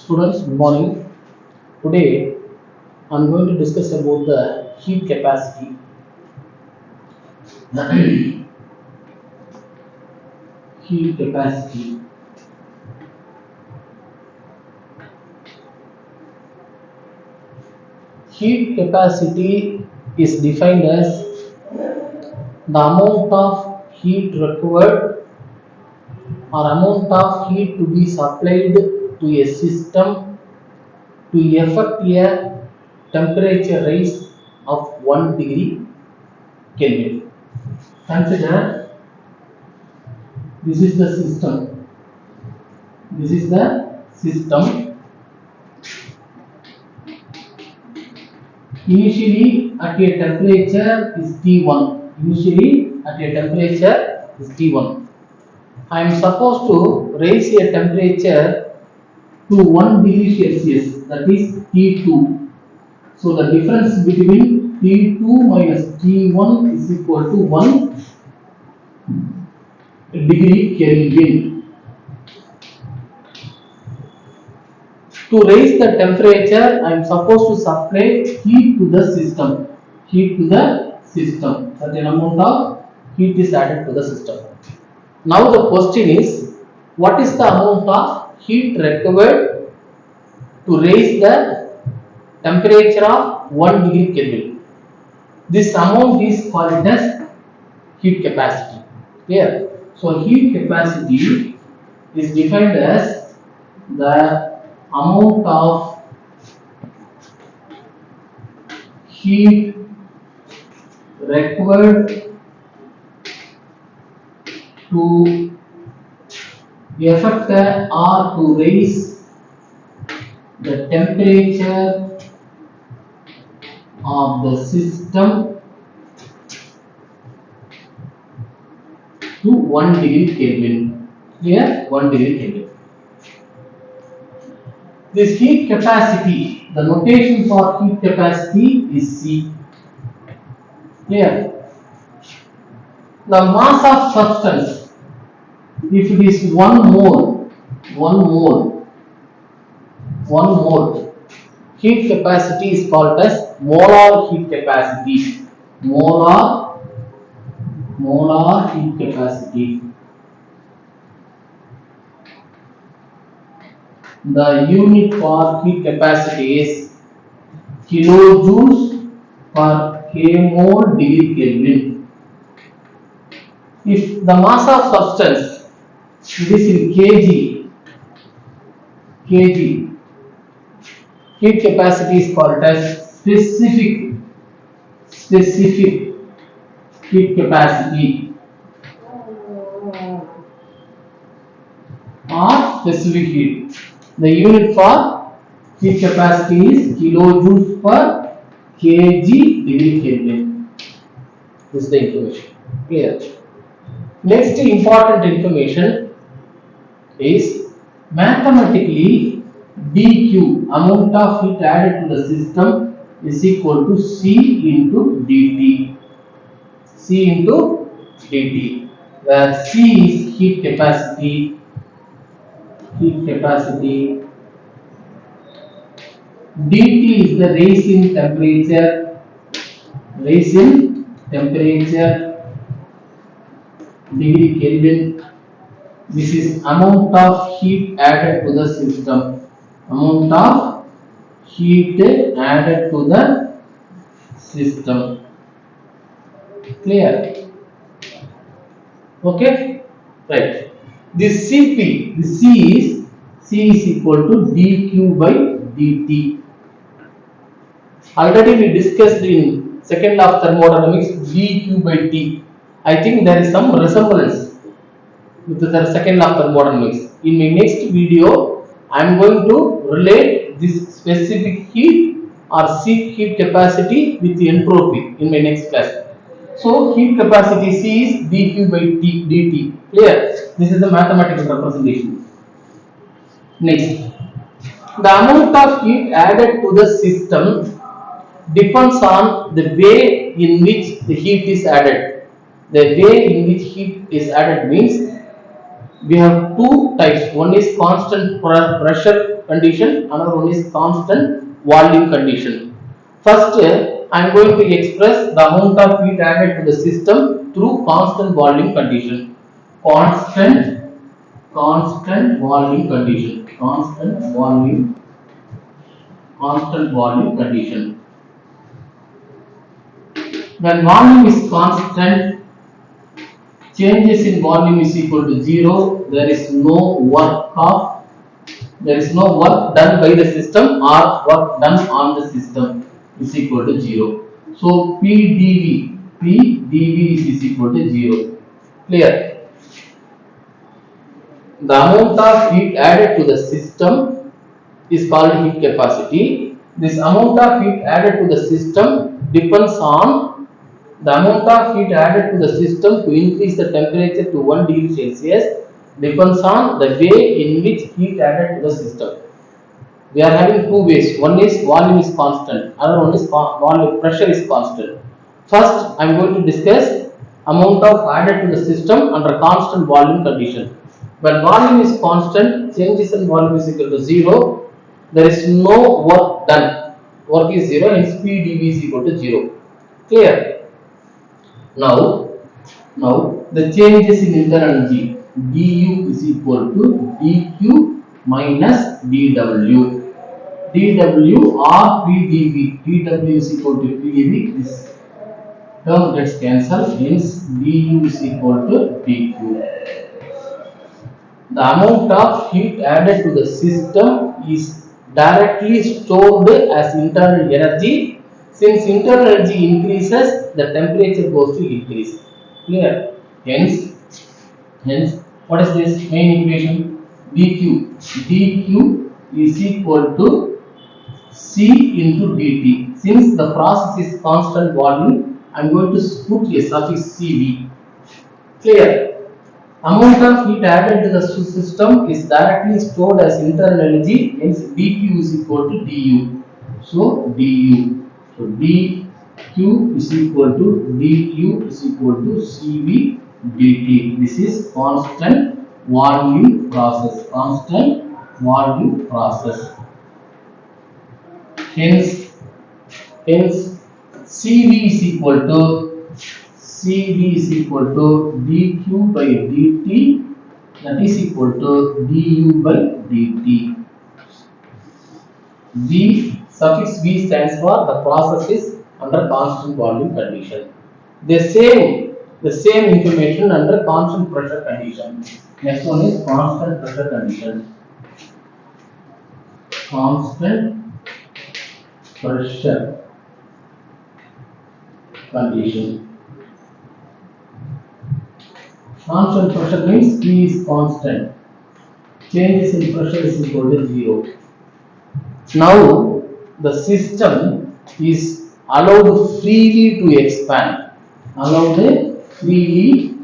Students, good morning. Today I am going to discuss about the heat capacity. Heat capacity. Heat capacity is defined as the amount of heat required or amount of heat to be supplied to a system to effect a temperature rise of 1 degree Kelvin. Consider this is the system. This is the system. Initially at a temperature is T1. Initially at a temperature is T1. I am supposed to raise a temperature to 1 degree Celsius, that is T2. So the difference between T2 minus T1 is equal to 1 degree Kelvin. To raise the temperature, I am supposed to supply heat to the system. Heat to the system. Certain amount of heat is added to the system. Now the question is, what is the amount of heat required to raise the temperature of 1 degree Kelvin? This amount is called as heat capacity. Clear? So heat capacity is defined as the amount of heat required to effect or to raise the temperature of the system to 1 degree Kelvin. Here 1 degree Kelvin. This heat capacity, the notation for heat capacity is C. Here, the mass of substance, if it is 1 mole, heat capacity is called as molar heat capacity. Molar heat capacity. The unit for heat capacity is kilojoules per kmol degree Kelvin. If the mass of substance it is in kg, heat capacity is called as specific heat capacity or specific heat. The unit for heat capacity is kilojoules per kg degree Kelvin. This is the information. Clear? Next important information is mathematically dq, amount of heat added to the system, is equal to C into dt. C into dt, where C is heat capacity, dt is the rise in temperature, degree Kelvin. This is amount of heat added to the system. Amount of heat added to the system. Clear? Okay? Right. This Cp, this C is equal to dq by dt. Already we discussed in second law of thermodynamics dq by t. I think there is some resemblance with the second law of thermodynamics. In my next video, I am going to relate this specific heat or heat capacity with the entropy in my next class. So heat capacity C is dq by dt. Clear? This is the mathematical representation. Next, the amount of heat added to the system depends on the way in which the heat is added. The way in which heat is added means We have two types. One is constant pressure condition, another one is constant volume condition. First, I am going to express the amount of heat added to the system through constant volume condition. Constant volume condition. Constant volume condition. When volume is constant, changes in volume is equal to 0. There is no work done by the system or work done on the system is equal to 0. So PdV is equal to 0. Clear? The amount of heat added to the system is called heat capacity. This amount of heat added to the system depends on the amount of heat added to the system to increase the temperature to 1 degree Celsius depends on the way in which heat added to the system. We are having two ways. One is volume is constant, other one is volume pressure is constant. First, I am going to discuss amount of added to the system under constant volume condition. When volume is constant, changes in volume is equal to 0. There is no work done. Work is 0 and speed dV is equal to 0. Clear? Now, the changes in internal energy du is equal to dq minus dw. dw or pdv. dw is equal to pdv. This term gets cancelled. Hence, du is equal to dq. The amount of heat added to the system is directly stored as internal energy. Since internal energy increases, the temperature goes to increase. Clear? Hence, what is this main equation? dq. dq is equal to C into dt. Since the process is constant volume, I am going to put a suffix Cv. Clear? Amount of heat added to the system is directly stored as internal energy, hence dq is equal to du. So dq is equal to du is equal to Cv dt. This is constant volume process. Hence Cv is equal to dq by dt, that is equal to du by dt. V suffix V stands for the process is under constant volume condition. The same information under constant pressure condition. Next one is constant pressure condition. Constant pressure condition. Constant pressure means P is constant. Changes in pressure is equal to 0. Now the system is allowed freely to expand. Freely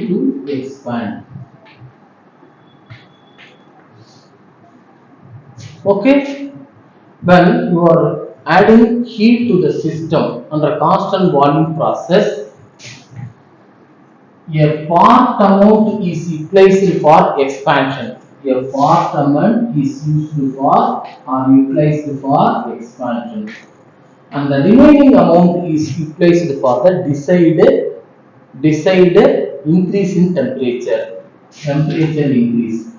to expand. Okay. When you are adding heat to the system under constant volume process, a part amount is utilized for expansion. A part amount is used for or utilized for expansion, and the remaining amount is utilized for the desired increase in temperature. Temperature increase.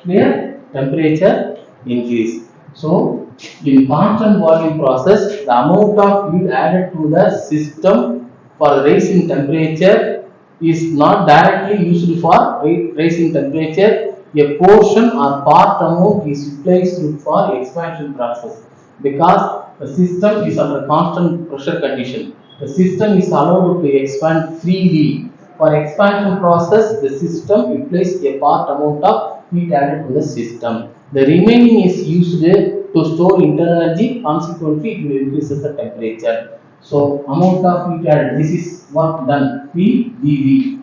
Clear? Temperature increase. So, in constant volume process, the amount of heat added to the system for raising temperature is not directly used for raising temperature. A portion or part amount is utilized for expansion process because the system is under constant pressure condition. The system is allowed to expand freely. For expansion process, the system utilizes a part amount of heat added to the system. The remaining is used to store internal energy, consequently it increases the temperature. So amount of heat added, this is work done, PdV.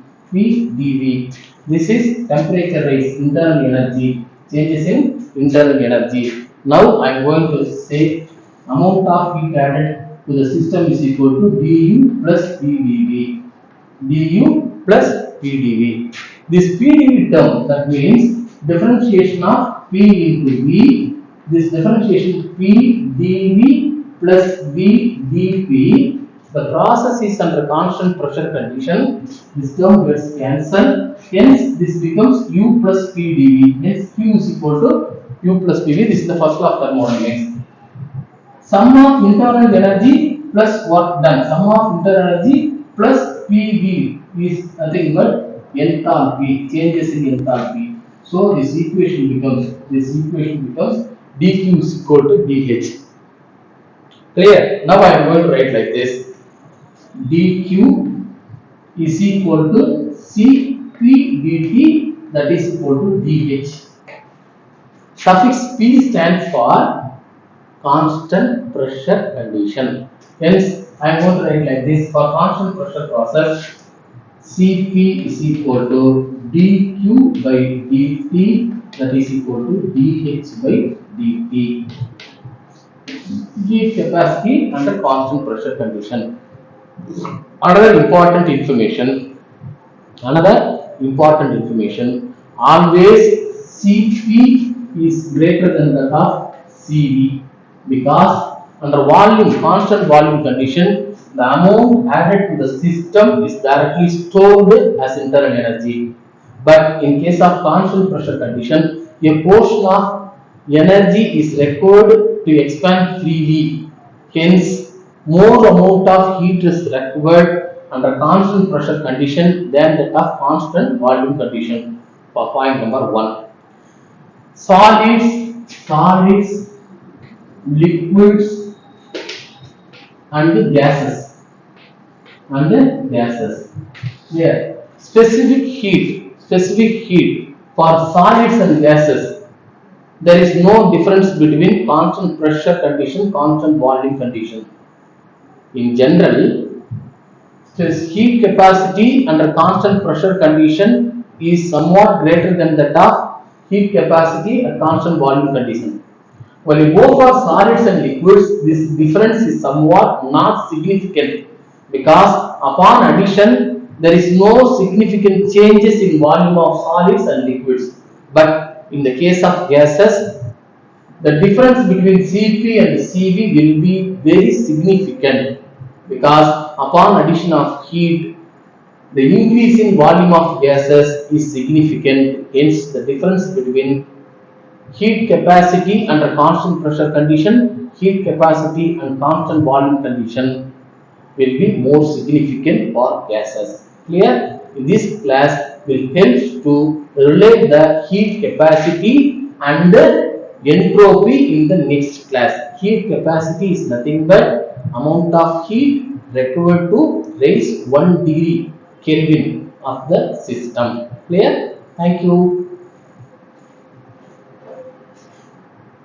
This is temperature rise, internal energy, changes in internal energy. Now I am going to say amount of heat added to the system is equal to du plus ddv. du plus PdV. This PdV term, that means differentiation of P into V, this differentiation P dV plus V dP, the process is under constant pressure condition, this term gets cancelled, hence this becomes U plus P dV, hence Q is equal to U plus PV, this is the first law of thermodynamics. Sum of internal energy plus work done, sum of internal energy plus PV is nothing but enthalpy, changes in enthalpy. So this equation becomes dq is equal to dh. Clear? Now I am going to write like this: dq is equal to cp dt, that is equal to dh. Suffix p stands for constant pressure condition. Hence, I am going to write like this: for constant pressure process, Cp is equal to dq by dt, that is equal to dh by dt. Heat capacity under constant pressure condition. Another important information. Always Cp is greater than that of Cv, because under constant volume condition, the amount added to the system is directly stored as internal energy. But in case of constant pressure condition, a portion of energy is required to expand freely. Hence, more amount of heat is required under constant pressure condition than that of constant volume condition. For point number 1. Solids, liquids and gases. Here, specific heat for solids and gases. There is no difference between constant pressure condition, constant volume condition. In general, heat capacity under constant pressure condition is somewhat greater than that of heat capacity at constant volume condition. When you go for solids and liquids, this difference is somewhat not significant, because upon addition there is no significant changes in volume of solids and liquids. But in the case of gases, the difference between Cp and Cv will be very significant, because upon addition of heat, the increase in volume of gases is significant. Hence, the difference between heat capacity under constant pressure condition, heat capacity and constant volume condition will be more significant for gases. Clear? In this class will help to relate the heat capacity and the entropy in the next class. Heat capacity is nothing but amount of heat required to raise 1 degree Kelvin of the system. Clear? Thank you.